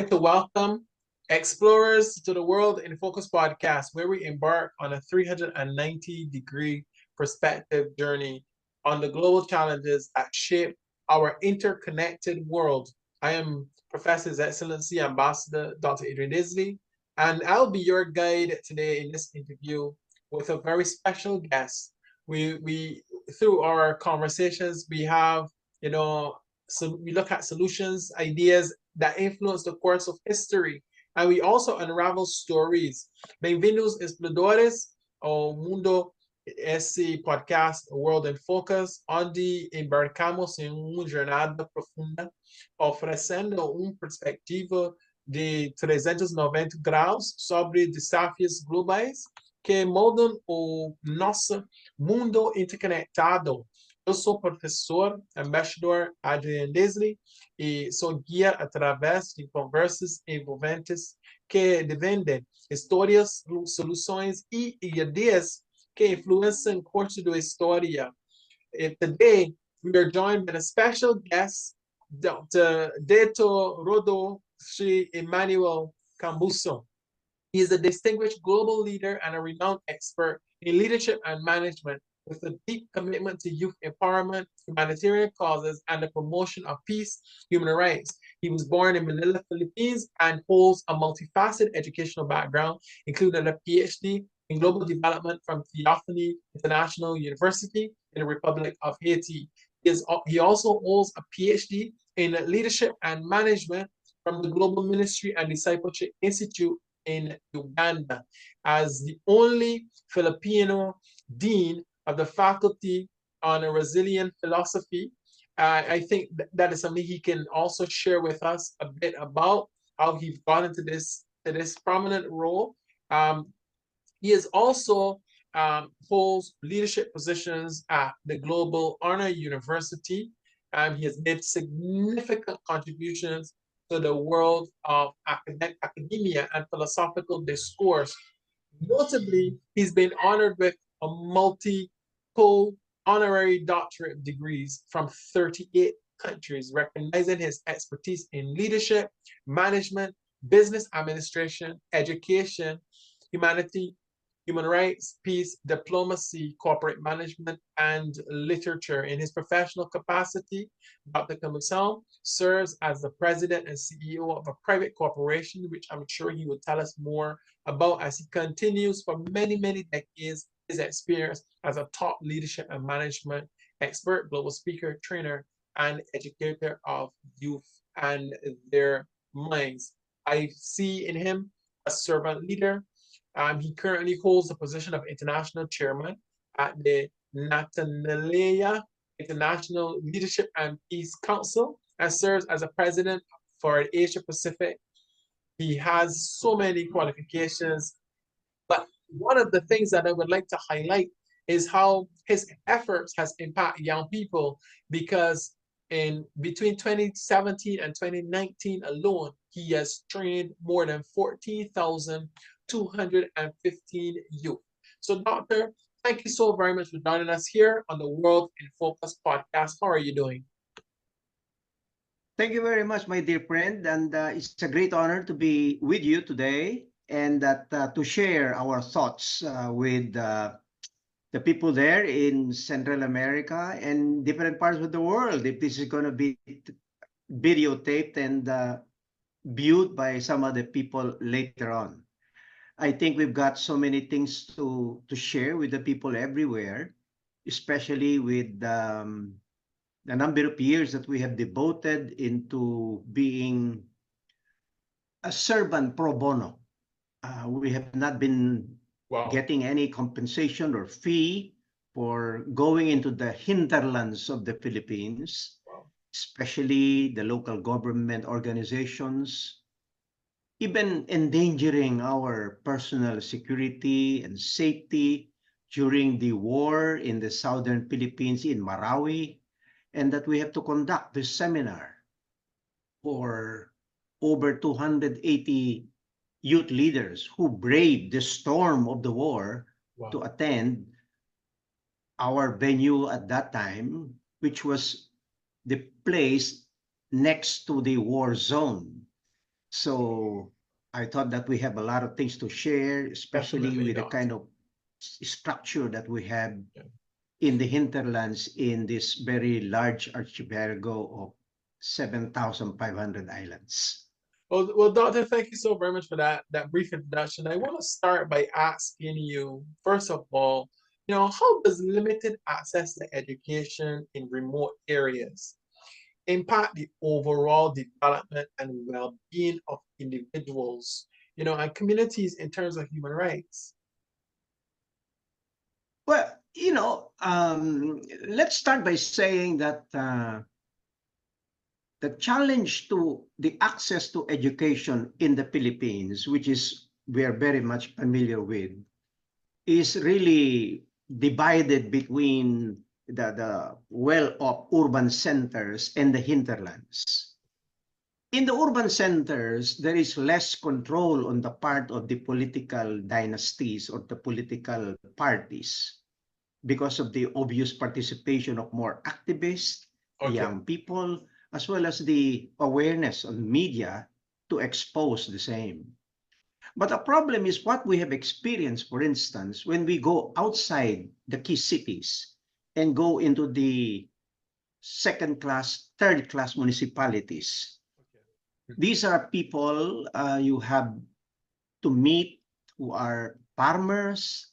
like to welcome explorers to the World in Focus podcast, where we embark on a 390-degree perspective journey on the global challenges that shape our interconnected world. I am Professor His Excellency Ambassador Dr. Adrian Daisley, and I'll be your guide today in this interview with a very special guest. We through our conversations we have, so we look at solutions, ideas that influence the course of history, and we also unravel stories. Bem-vindos, exploradores, ao mundo, esse podcast World in Focus, onde embarcamos em uma jornada profunda, oferecendo uma perspectiva de 390 graus sobre desafios globais que moldam o nosso mundo interconectado. Eu sou o professor, embaixador Adrian Daisley, e sou guia através de conversas envolventes que defendem histórias, soluções e ideias que influenciam o curso da história. And today, we are joined by a special guest, Dr. Dato Emmanuel Cabusao. He is a distinguished global leader and a renowned expert in leadership and management with a deep commitment to youth empowerment, humanitarian causes, and the promotion of peace, human rights. He was born in Manila, Philippines, and holds a multifaceted educational background, including a PhD in global development from Theophany International University in the Republic of Haiti. He also holds a PhD in leadership and management from the Global Ministry and Discipleship Institute in Uganda, as the only Filipino dean of the Faculty on a Resilient Philosophy. I think that is something he can also share with us a bit about how he got into this prominent role. He is also holds leadership positions at the Global Honor University. He has made significant contributions to the world of academia and philosophical discourse. Notably, he's been honored with a multiple honorary doctorate degrees from 38 countries, recognizing his expertise in leadership, management, business administration, education, human rights, peace, diplomacy, corporate management, and literature. In his professional capacity, Dr. Cabusao serves as the president and CEO of a private corporation, which I'm sure he will tell us more about as he continues for many, many decades his experience as a top leadership and management expert, global speaker, trainer, and educator of youth and their minds. I see in him a servant leader. He currently holds the position of international chairman at the Natanalaya International Leadership and Peace Council and serves as a president for Asia Pacific. He has so many qualifications, but one of the things that I would like to highlight is how his efforts has impacted young people, because in between 2017 and 2019 alone, he has trained more than 14,215 youth. So, Doctor, thank you so very much for joining us here on the World in Focus podcast. How are you doing? Thank you very much, my dear friend. And it's a great honor to be with you today and to share our thoughts with the people there in Central America and different parts of the world. If this is going to be videotaped and viewed by some of the people later on. I think we've got so many things to share with the people everywhere, especially with the number of years that we have devoted into being a servant pro bono. We have not been getting any compensation or fee for going into the hinterlands of the Philippines, especially the local government organizations, even endangering our personal security and safety during the war in the southern Philippines in Marawi, and that we have to conduct this seminar for over 280 youth leaders who braved the storm of the war to attend our venue at that time, which was the place next to the war zone. So I thought that we have a lot of things to share, especially Definitely with the not. kind of structure that we have Yeah. in the hinterlands in this very large archipelago of 7,500 islands. Well, Doctor, thank you so very much for that brief introduction. I want to start by asking you, first of all, how does limited access to education in remote areas impact the overall development and well-being of individuals, and communities in terms of human rights? Well, let's start by saying that the challenge to the access to education in the Philippines, which is we are very much familiar with, is really divided between the well-off urban centers and the hinterlands. In the urban centers, there is less control on the part of the political dynasties or the political parties because of the obvious participation of more activists, Okay, young people, as well as the awareness on media to expose the same. But the problem is what we have experienced, for instance, when we go outside the key cities and go into the second class, third class municipalities. okay. These are people you have to meet who are farmers,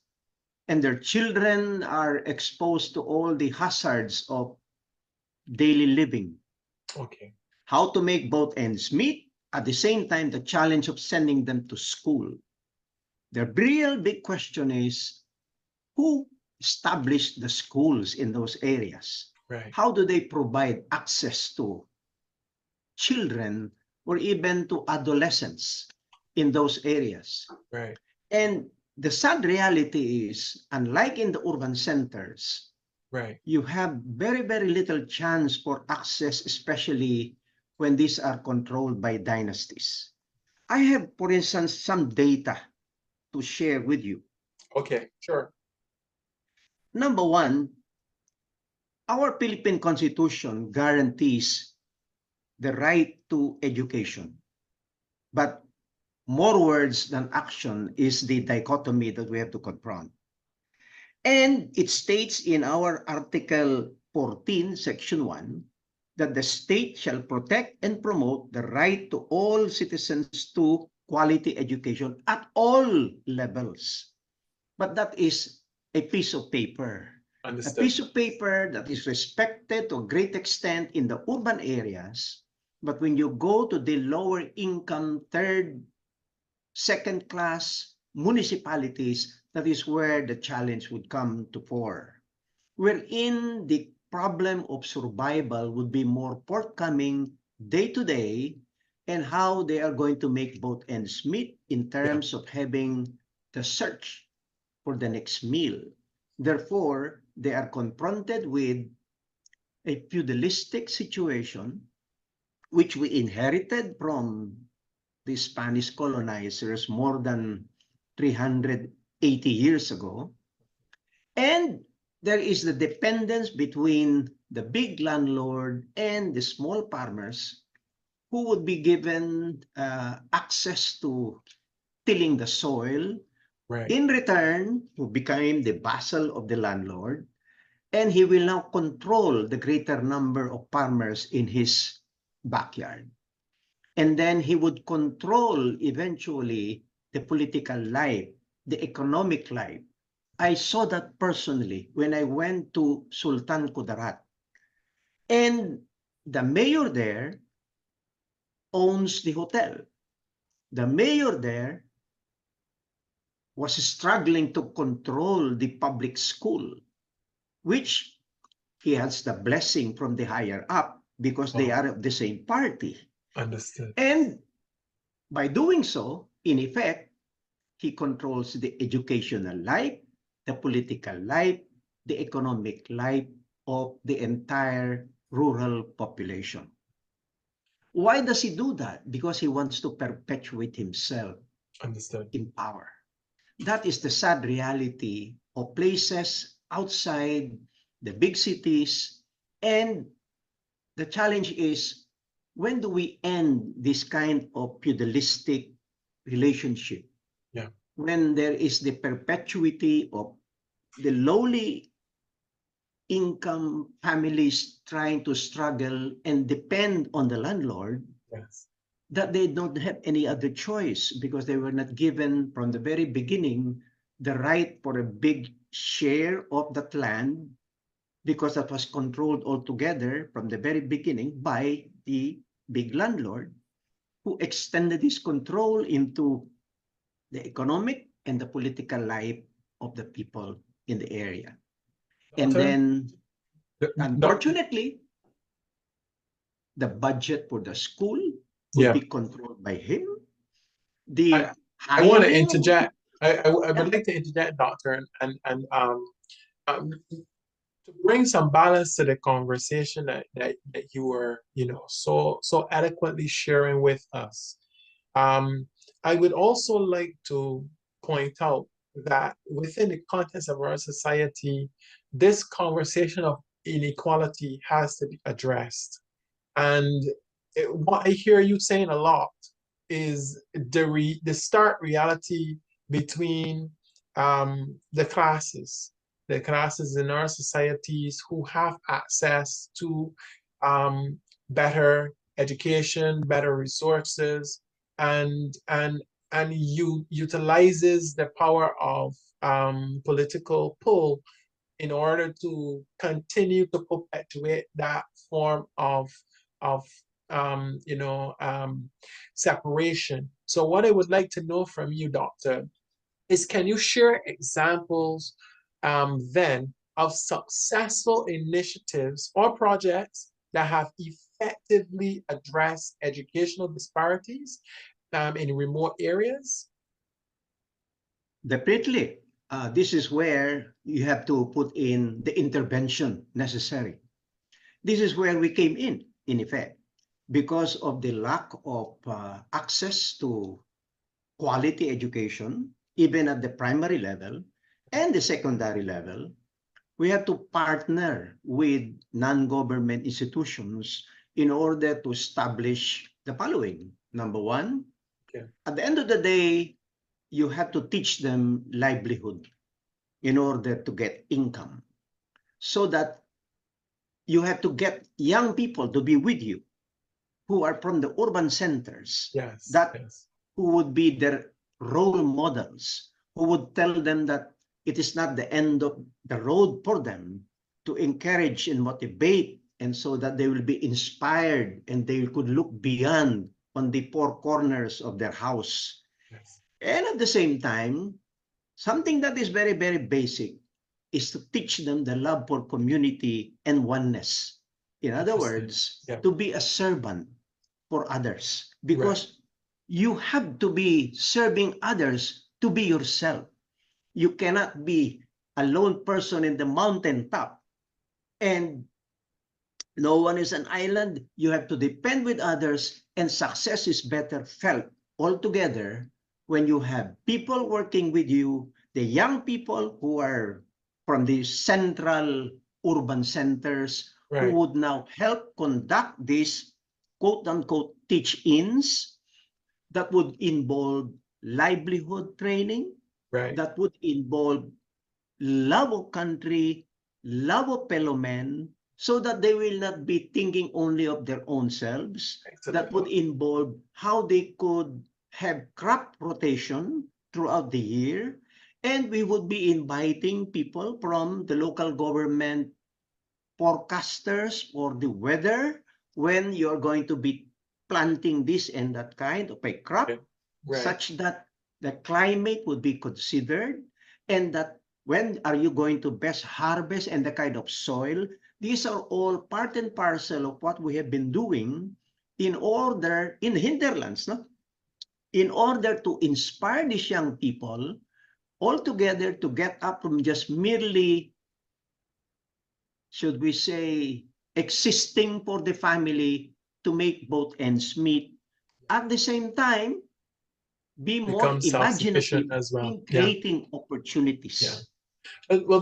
and their children are exposed to all the hazards of daily living. Okay. How to make both ends meet, at the same time, the challenge of sending them to school. The real big question is who established the schools in those areas? Right, How do they provide access to children or even to adolescents in those areas? right, And the sad reality is, unlike in the urban centers, right. you have very, very little chance for access, especially when these are controlled by dynasties. I have, for instance, some data to share with you. Okay, sure. Number one, our Philippine Constitution guarantees the right to education, but more words than action is the dichotomy that we have to confront. And it states in our Article 14, Section 1, that the state shall protect and promote the right to all citizens to quality education at all levels. But that is a piece of paper. A Understood. piece of paper that is respected to a great extent in the urban areas, but when you go to the lower income, third, second class municipalities, that is where the challenge would come to fore. Wherein the problem of survival would be more forthcoming day to day, and how they are going to make both ends meet in Yeah, terms of having the search for the next meal. Therefore, they are confronted with a feudalistic situation, which we inherited from the Spanish colonizers more than 380 years ago. And there is the dependence between the big landlord and the small farmers who would be given access to tilling the soil. right. In return, who became the vassal of the landlord, and he will now control the greater number of farmers in his backyard. And then he would control eventually the political life, the economic life. I saw that personally when I went to Sultan Kudarat. And the mayor there owns the hotel. The mayor there was struggling to control the public school, which he has the blessing from the higher up because they Wow, are of the same party. understood. And by doing so, in effect, he controls the educational life, the political life, the economic life of the entire rural population. Why does he do that? Because he wants to perpetuate himself Understood. in power. That is the sad reality of places outside the big cities. And the challenge is when do we end this kind of feudalistic relationship? Yeah. When there is the perpetuity of the lowly income families trying to struggle and depend on the landlord, Yes. that they don't have any other choice because they were not given from the very beginning the right for a big share of that land, because that was controlled altogether from the very beginning by the big landlord, who extended his control into the economic and the political life of the people in the area. And Doctor, then, Doctor, unfortunately, the budget for the school would yeah. be controlled by him. I, The I want to hiring of the interject. people. I Yeah, would like to interject, Doctor, to bring some balance to the conversation that you were, so eloquently sharing with us. Um, I would also like to point out that within the context of our society, this conversation of inequality has to be addressed. And what I hear you saying a lot is the stark reality between the classes in our societies who have access to better education, better resources, and you utilizes the power of political pull in order to continue to perpetuate that form of um, you know um, separation. So what I would like to know from you, Doctor, is can you share examples then of successful initiatives or projects that have effectively addressed educational disparities in remote areas? definitely. This is where you have to put in the intervention necessary. This is where we came in effect, because of the lack of access to quality education, even at the primary level and the secondary level. We have to partner with non-government institutions in order to establish the following. Number one, Okay. at the end of the day, you have to teach them livelihood in order to get income, so that you have to get young people to be with you who are from the urban centers, Yes, that yes, who would be their role models, who would tell them that it is not the end of the road for them, to encourage and motivate, and so that they will be inspired and they could look beyond on the four corners of their house. yes. And at the same time, something that is very, very basic is to teach them the love for community and oneness. In other Interesting. words, Yeah, to be a servant for others, right. because you have to be serving others to be yourself. You cannot be a lone person in the mountaintop and no one is an island. You have to depend with others, and success is better felt altogether when you have people working with you, the young people who are from the central urban centers, who Right, would now help conduct these quote unquote teach-ins that would involve livelihood training, right. that would involve love of country, love of fellow men, so that they will not be thinking only of their own selves. Excellent That would point. involve how they could have crop rotation throughout the year. And we would be inviting people from the local government forecasters for the weather, when you're going to be planting this and that kind of a Yeah, crop, right. such that the climate would be considered, and that when are you going to best harvest and the kind of soil. These are all part and parcel of what we have been doing in order, in the hinterlands, no? In order to inspire these young people all together to get up from just merely, should we say, existing for the family, to make both ends meet. At the same time, be more Become self-sufficient imaginative as well. in Yeah, creating yeah. opportunities. Well,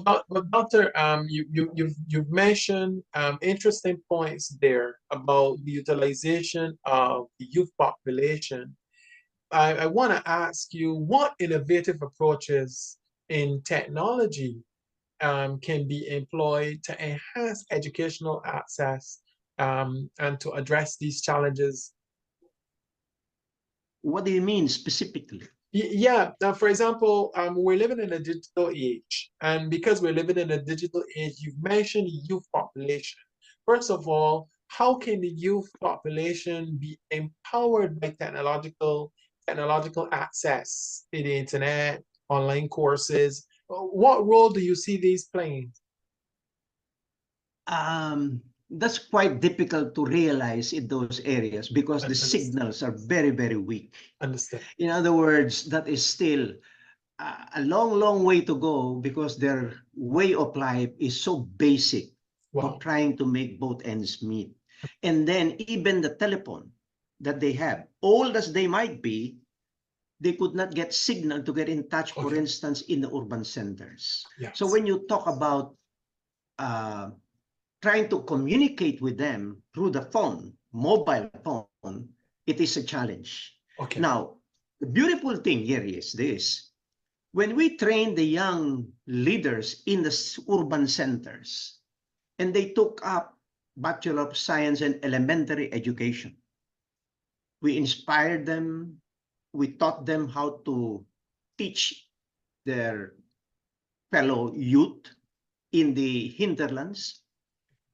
Doctor, you've mentioned interesting points there about the utilization of the youth population. I want to ask you what innovative approaches in technology can be employed to enhance educational access and to address these challenges. What do you mean specifically? Yeah, for example, we're living in a digital age, and because we're living in a digital age, you've mentioned youth population. First of all, how can the youth population be empowered by technological access to the internet, online courses? What role do you see these playing? That's quite difficult to realize in those areas because the Understand. signals are very, very weak. Understand. In other words, that is still a long, long way to go because their way of life is so basic for Wow. trying to make both ends meet. And then even the telephone that they have, old as they might be, they could not get signal to get in touch, for Okay. instance, in the urban centers. So Yes. when you talk about uh, trying to communicate with them through the phone, mobile phone, it is a challenge. Okay. Now, the beautiful thing here is this. When we train the young leaders in the urban centers and they took up Bachelor of Science in elementary education, we inspired them, we taught them how to teach their fellow youth in the hinterlands.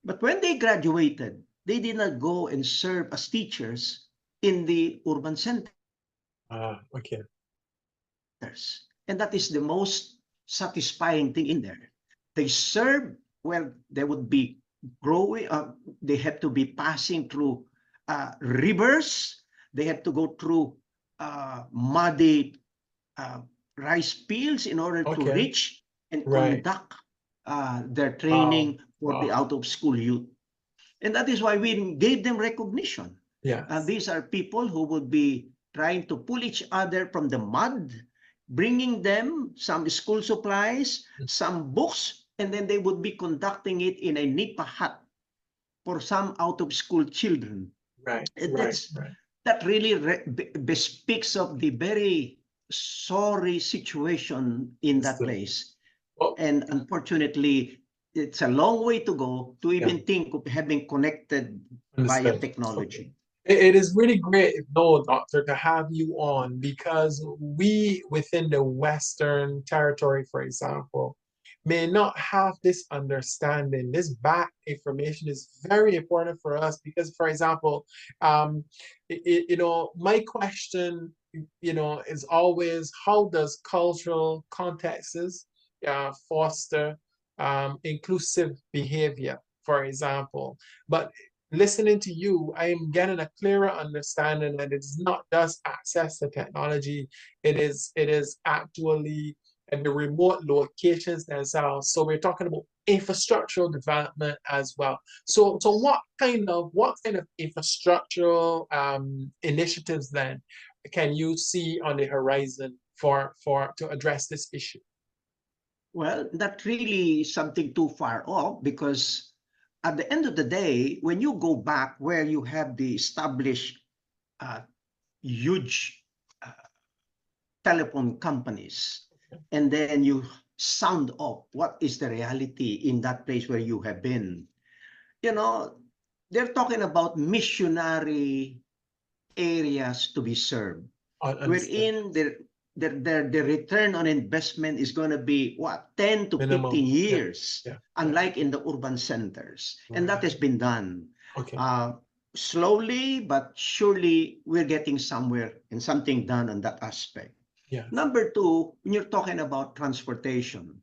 But when they graduated, they did not go and serve as teachers in the urban centers. Okay. And that is the most satisfying thing in there. They serve where they would be growing, they have to be passing through rivers, they have to go through muddy uh, rice fields in order to Okay. reach and Right. conduct their Wow. training for the Wow. out of school youth. And that is why we gave them recognition. Yes. These are people who would be trying to pull each other from the mud, bringing them some school supplies, some books, and then they would be conducting it in a nipa hut for some out of school children. Right. And Right. Right. that really bespeaks of the very sorry situation in that Understood. place. Well, And unfortunately, it's a long way to go to yeah. even think of having connected via Understood. Okay. technology. It is really great, though, Doctor, to have you on because we within the Western territory, for example, may not have this understanding. This back information is very important for us because, for example, my question, is always how does cultural contexts foster inclusive behavior, for example. But listening to you, I am getting a clearer understanding that it's not just access to technology, it is actually in the remote locations themselves. So we're talking about infrastructural development as well. So what kind of infrastructural initiatives then can you see on the horizon for to address this issue? Well, not really something too far off because at the end of the day, when you go back where you have the established uh, huge uh, telephone companies, and then you sound off what is the reality in that place where you have been, you know, they're talking about missionary areas to be served, Understand. wherein the return on investment is going to be what 10 to Minimum. 15 Yeah. years, Yeah. Yeah. unlike in the urban centers. And that has Right. been done. Okay. Uh, Slowly but surely, we're getting somewhere and something done on that aspect. Yes. Number two, when you're talking about transportation,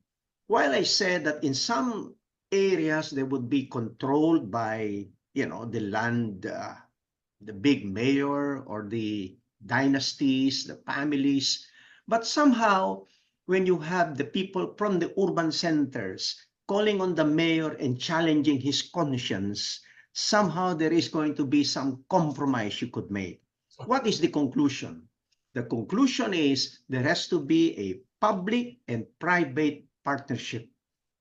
while I said that in some areas they would be controlled by, the land, the big mayor or the dynasties, the families, but somehow when you have the people from the urban centers calling on the mayor and challenging his conscience, somehow there is going to be some compromise you could make. Okay. What is the conclusion? The conclusion is there has to be a public and private partnership.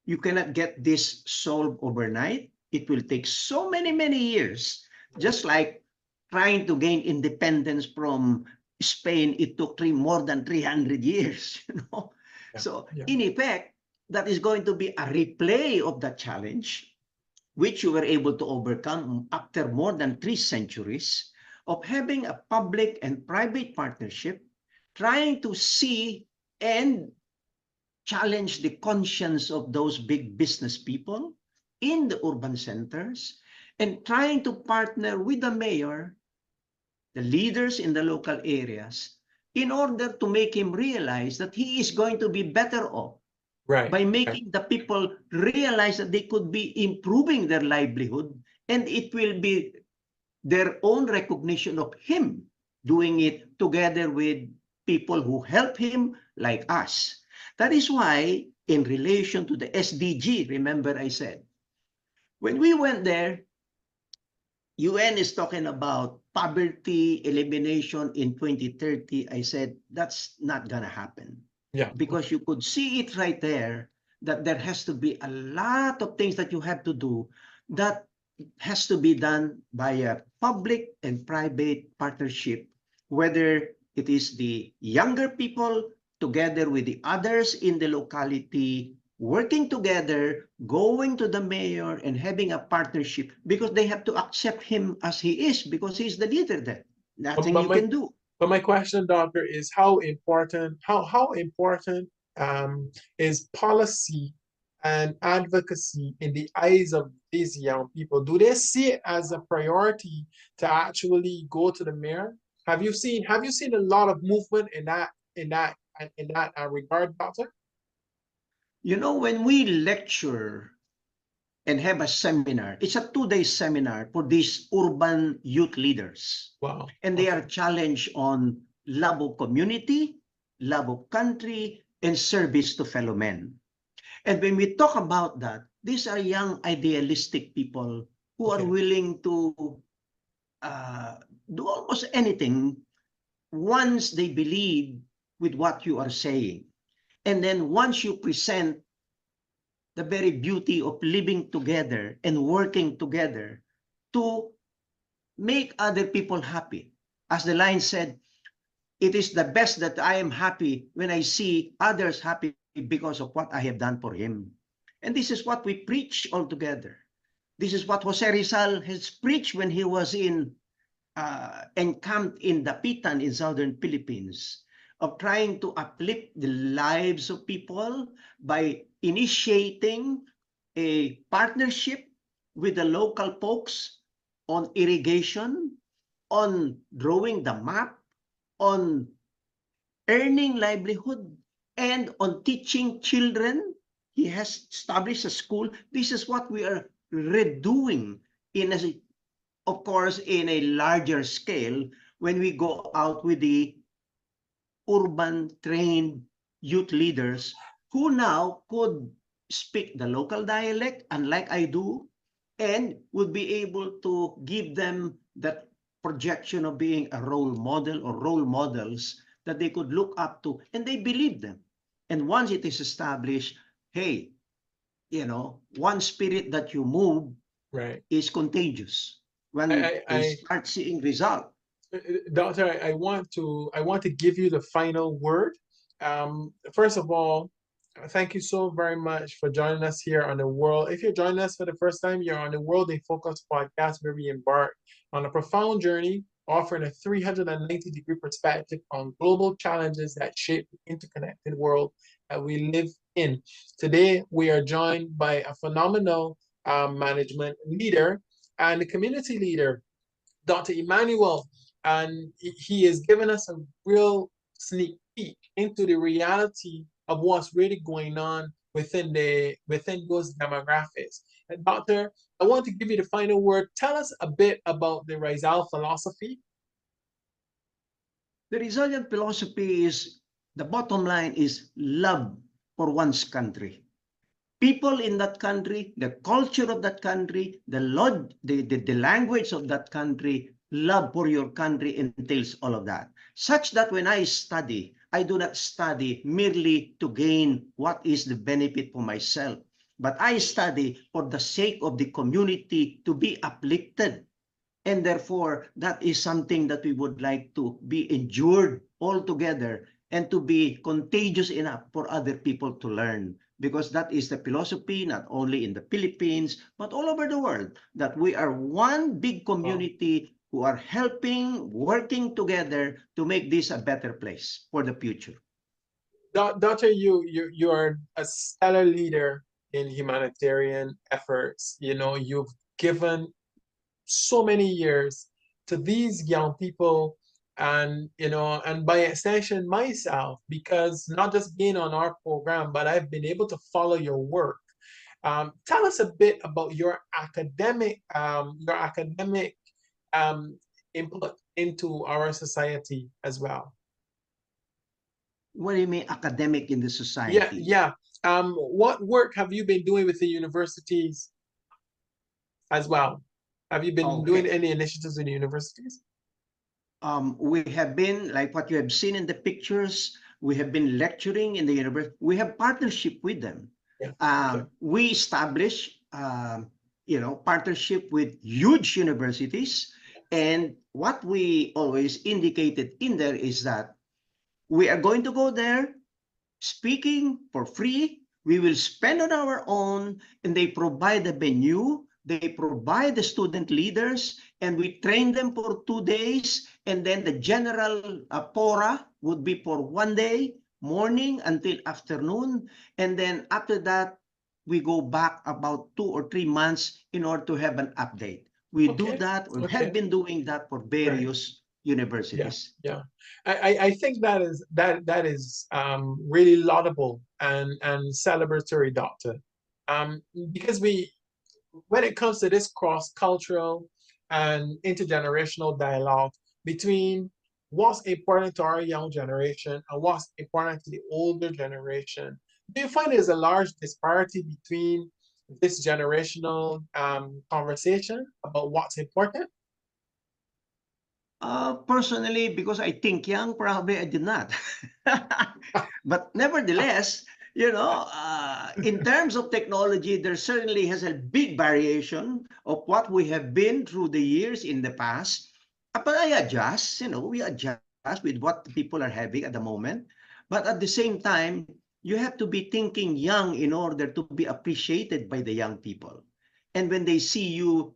You cannot get this solved overnight. It will take so many, many years. Just like trying to gain independence from Spain, it took more than 300 years. Yeah. So Yeah. in effect, that is going to be a replay of that challenge, which you were able to overcome after more than 3 centuries of having a public and private partnership, trying to see and challenge the conscience of those big business people in the urban centers, and trying to partner with the mayor, the leaders in the local areas, in order to make him realize that he is going to be better off Right. by making the people realize that they could be improving their livelihood, and it will be their own recognition of him doing it together with people who help him, like us. That is why, in relation to the SDG, remember I said, when we went there, UN is talking about poverty elimination in 2030. I said, that's not going to happen. Yeah. Because you could see it right there that there has to be a lot of things that you have to do that has to be done by a public and private partnership, whether it is the younger people together with the others in the locality, working together, going to the mayor and having a partnership, because they have to accept him as he is, because he's the leader there. But, Nothing but you my can do. but my question, doctor, is how important is policy and advocacy in the eyes of these young people? Do they see it as a priority to actually go to the mayor? Have you seen a lot of movement in that regard, doctor? When we lecture and have a seminar, it's a 2-day seminar for these urban youth leaders. Wow. And they Okay. are challenged on love of community, love of country, and service to fellow men. And when we talk about that, these are young idealistic people who are Okay. willing to uh, do almost anything once they believe with what you are saying. And then once you present the very beauty of living together and working together to make other people happy. As the line said, it is the best that I am happy when I see others happy because of what I have done for him. And this is what we preach all together. This is what Jose Rizal has preached when he was encamped in Dapitan in southern Philippines, of trying to uplift the lives of people by initiating a partnership with the local folks on irrigation, on drawing the map, on earning livelihood, and on teaching children. He has established a school. This is what we are redoing of course, in a larger scale when we go out with the urban trained youth leaders who now could speak the local dialect, unlike I do, and would be able to give them that projection of being a role model or role models that they could look up to, and they believe them. And once it is established, hey, one spirit that you move Right. is contagious when I, they I, start seeing result. Doctor, I want to give you the final word. First of all, thank you so very much for joining us here on the World. If you're joining us for the first time, you're on the World in Focus podcast, where we embark on a profound journey, offering a 390-degree perspective on global challenges that shape the interconnected world that we live in. Today, we are joined by a phenomenal management leader and a community leader, Dr. Emmanuel, and he has given us a real sneak peek into the reality of what's really going on within those demographics. And Doctor, I want to give you the final word. Tell us a bit about the Rizal philosophy. The resilient philosophy is, the bottom line is love for one's country. People in that country, the culture of that country, the language of that country, love for your country entails all of that. Such that when I study, I do not study merely to gain what is the benefit for myself, but I study for the sake of the community to be uplifted. And therefore, that is something that we would like to be endured all together and to be contagious enough for other people to learn. Because that is the philosophy, not only in the Philippines, but all over the world, that we are one big Wow. community who are helping, working together to make this a better place for the future. Doctor, you are a stellar leader in humanitarian efforts. You know, you've given so many years to these young people, and you know, and by extension myself, because not just being on our program, but I've been able to follow your work. Tell us a bit about your academic um, input into our society as well. What do you mean academic in the Yeah, society? yeah. What work have you been doing with the universities as well? Have you been doing Okay. any initiatives in the universities? We have been, like what you have seen in the pictures, we have been lecturing in the university. We have partnership with them. Yeah. Okay. We establish, partnership with huge universities. And what we always indicated in there is that we are going to go there speaking for free. We will spend on our own, and they provide the venue, they provide the student leaders, and we train them for 2 days. And then the general pora would be for 1 day, morning until afternoon. And then after that, we go back about 2 or 3 months in order to have an update. We do Okay. that, we have Okay. been doing that for Right. various Yeah. universities. Yeah. I think that is really laudable and celebratory, Doctor. Because we when it comes to this cross-cultural and intergenerational dialogue between what's important to our young generation and what's important to the older generation, do you find there's a large disparity between this generational conversation about what's important? Personally, because I think young, probably I did not. But nevertheless, in terms of technology, there certainly has a big variation of what we have been through the years in the past. But I adjust, we adjust with what people are having at the moment. But at the same time, you have to be thinking young in order to be appreciated by the young people. And when they see you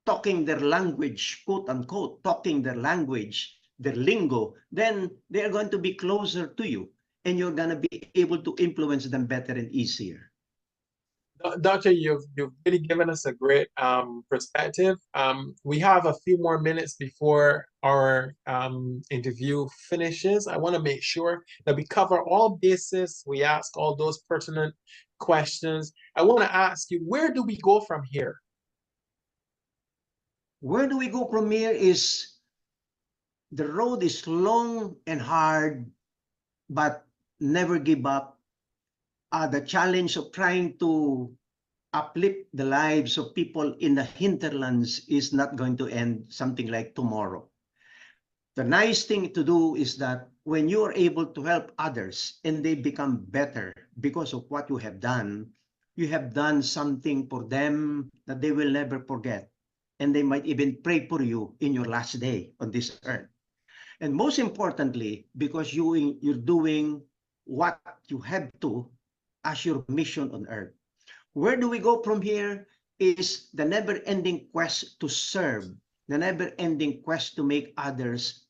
talking their language, quote unquote, talking their language, their lingo, then they're going to be closer to you and you're going to be able to influence them better and easier. Doctor, you've really given us a great perspective. We have a few more minutes before our interview finishes. I want to make sure that we cover all bases. We ask all those pertinent questions. I want to ask you, where do we go from here? Where do we go from here is the road is long and hard, but never give up. The challenge of trying to uplift the lives of people in the hinterlands is not going to end something like tomorrow. The nice thing to do is that when you are able to help others and they become better because of what you have done something for them that they will never forget. And they might even pray for you in your last day on this earth. And most importantly, because you're doing what you have to as your mission on earth. Where do we go from here is the never-ending quest to serve, the never-ending quest to make others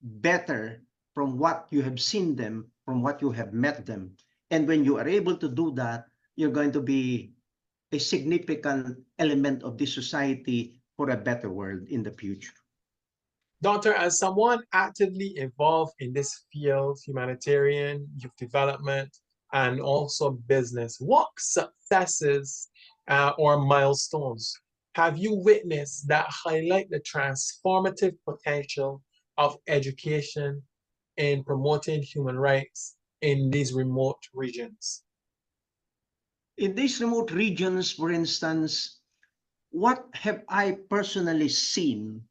better from what you have seen them, from what you have met them. And when you are able to do that, you're going to be a significant element of this society for a better world in the future. Doctor, as someone actively involved in this field, humanitarian, youth development, and also business, what successes or milestones have you witnessed that highlight the transformative potential of education in promoting human rights in these remote regions? In these remote regions, for instance, what have I personally seen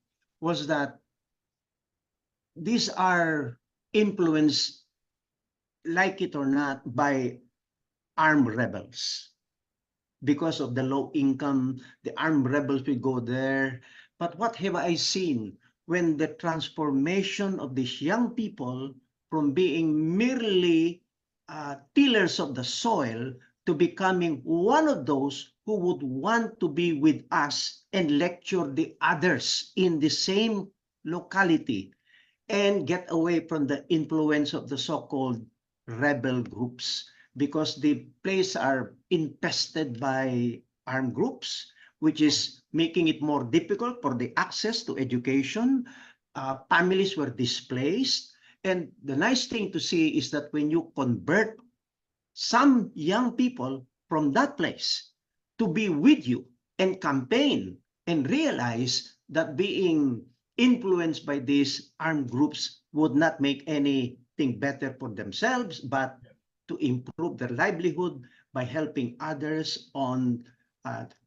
was that these are influenced, like it or not, by armed rebels. Because of the low income, the armed rebels will go there. But what have I seen when the transformation of these young people from being merely tillers of the soil to becoming one of those who would want to be with us and lecture the others in the same locality and get away from the influence of the so-called rebel groups, because the places are infested by armed groups, which is making it more difficult for the access to education. Families were displaced. And the nice thing to see is that when you convert some young people from that place to be with you and campaign and realize that being influenced by these armed groups would not make anything better for themselves, but to improve their livelihood by helping others on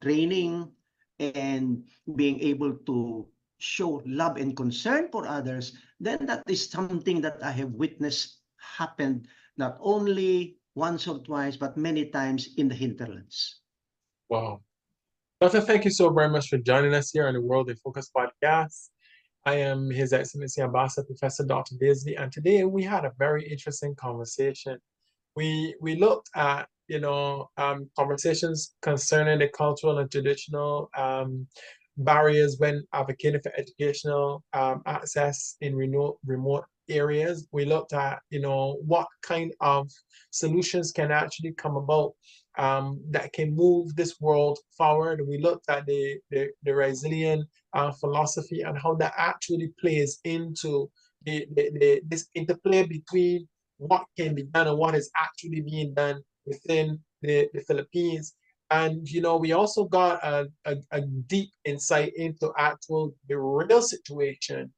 training and being able to show love and concern for others, then that is something that I have witnessed happen not only once or twice, but many times in the hinterlands. Wow. Doctor, thank you so very much for joining us here on the World in Focus podcast. I am His Excellency Ambassador Professor Dr. Daisley, and today we had a very interesting conversation. We looked at conversations concerning the cultural and traditional barriers when advocating for educational access in remote areas. We looked at what kind of solutions can actually come about that can move this world forward. We looked at the resilient philosophy and how that actually plays into this interplay between what can be done and what is actually being done within the Philippines. And we also got a deep insight into the real situation,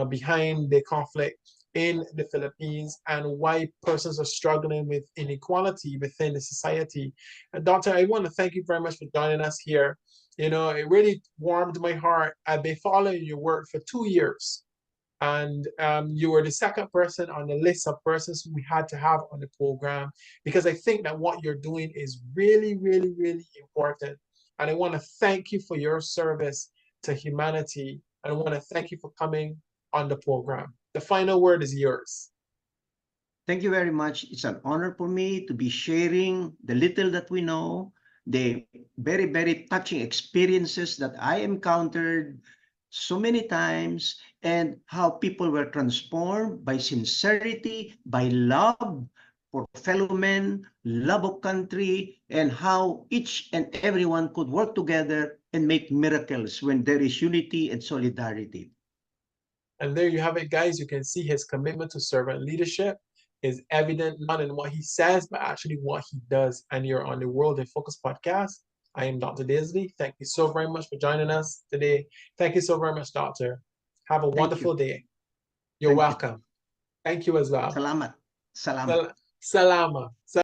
behind the conflict in the Philippines and why persons are struggling with inequality within the society. And Doctor, I want to thank you very much for joining us here. It really warmed my heart. I've been following your work for 2 years. And you were the second person on the list of persons we had to have on the program, because I think that what you're doing is really, really, really important. And I want to thank you for your service to humanity. And I want to thank you for coming on the program. The final word is yours. Thank you very much. It's an honor for me to be sharing the little that we know, the very, very touching experiences that I encountered so many times, and how people were transformed by sincerity, by love for fellow men, love of country, and how each and everyone could work together and make miracles when there is unity and solidarity. And there you have it, guys. You can see his commitment to servant leadership is evident not in what he says, but actually what he does. And you're on the World in Focus podcast. I am Dr. Daisley. Thank you so very much for joining us today. Thank you so very much, Doctor. Have a wonderful day. You're Thank you. welcome. Thank you as well. Salamat. Salamat. Salama.